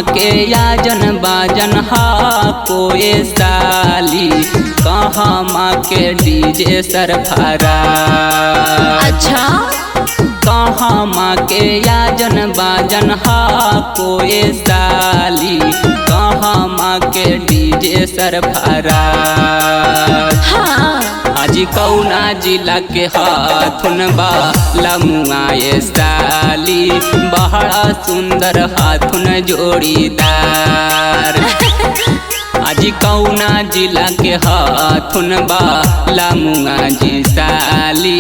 के याजन बाजन हा कोए साली, कहाँ के डीजे सरफरा। अच्छा कहाँ के याजन बाजन हा कोए साली, कहाँ के डीजे सरफरा। हाँ हाजी कौना जिला के हाथुन बा लमुआए साली, बड़ा सुंदर हाथुन जोड़ीदार। हाजी कौना जिला के हाथुन बा लमुआ जी साली,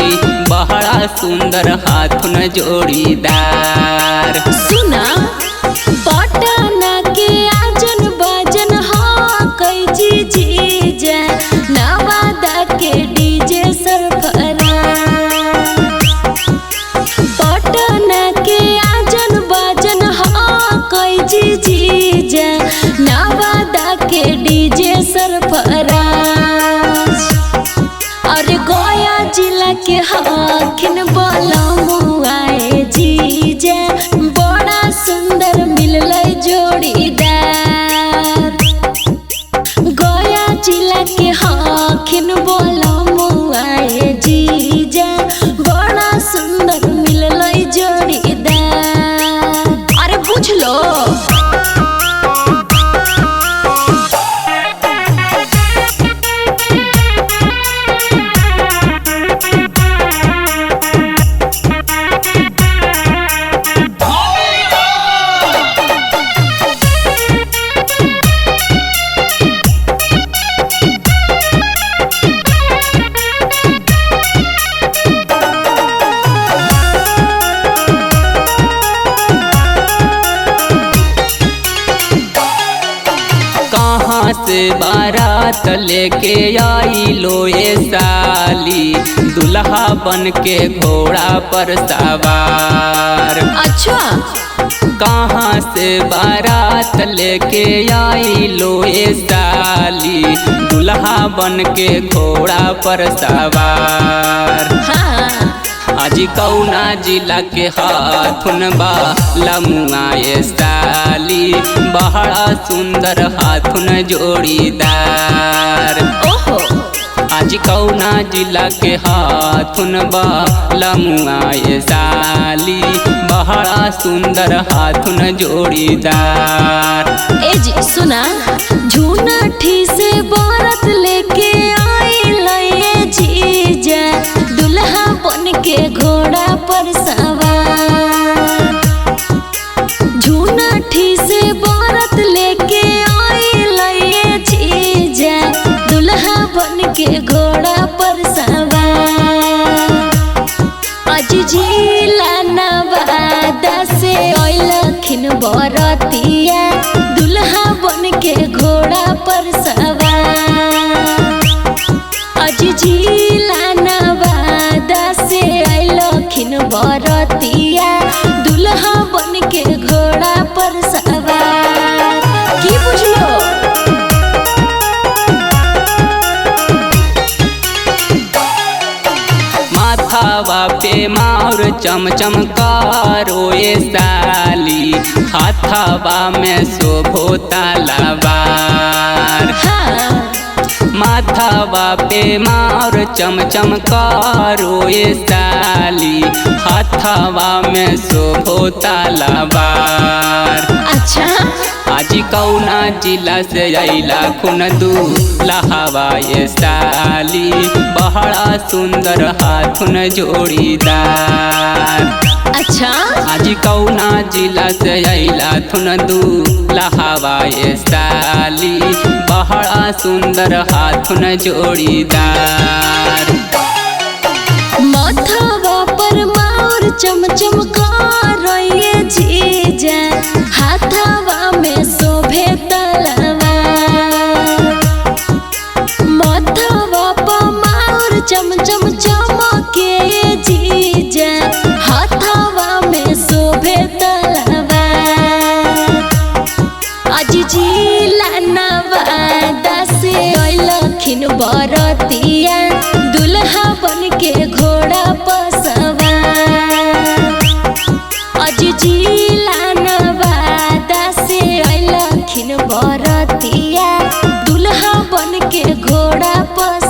बड़ा सुंदर हाथुन जोड़ीदार। सुना पटना के आजन बाजन हाँ कई जीजा, नवादा के डीजे सरफरा। पटना के आजन बाजन हाँ कई जीजा, नवादा के डीजे सरफरा। और गया जिला के हाकिन बलमुआए जीजा, बड़ा सुंदर मिलल जोड़ीदार। गया जिला के हाकिन बलमुआए जीजा, बड़ा सुंदर मिलल जोड़ीदार। अरे बुझ लो से बारात लेके आई लो ये साली, दुल्हा बन के घोड़ा पर सवार। अच्छा कहाँ से बारात लेके आई लो ये साली, दुल्हा बन के घोड़ा पर सवार। हाँ हाजी कौना जिला के हाथुन बा लमुआए साली, बड़ा सुंदर हाथुन जोड़ीदार। ओहो हाजी कौना जिला के हाथुन बा लमुआए साली, बड़ा सुंदर हाथुन जोड़ीदार। ए जी सुना झूनाठी से बारात लेके आई लये जीजा, दुल्हा बन के घोड़ा पर सवार। झूनाठी से बारात लेके आई लये जीजा, दुल्हा बन के घोड़ा पर सवार। आज जिला नवादा से लखिन बरतिया, दुल्हा बन के घोड़ा पर सवार। आज जिला नवादा से लखिन बरतिया, दुल्हा बन के घोड़ा पर सवार। की बुझलो माथावा पे मार चमचम कारो ये साली, हाथावा में शोभो तलवार। हाँ माथावा पे मार चमचम कारो ये साली, हाथावा में शोभो तलवार। अच्छा हाजी कौना जिला से अइला खुन दूल्हा ये साली, बड़ा सुंदर हाथुन जोड़ीदार। अच्छा हाजी कौना जिला से अइला खुन दूल्हा ये साली, बड़ा सुंदर हाथुन जोड़ीदार। माथावा पर मार चमचम कारोये जीजा, हाथावा में शोभे तलवार। माथावा पर मार चमचम चमके जीजा, हाथावा में शोभे तलवार। आज जिला नवादा से लखिन बरतिया, दुल्हा बन के घोड़ा पर सवार। आज जिला नवादा से बरतिया दुल्हा बन के घोड़ा पर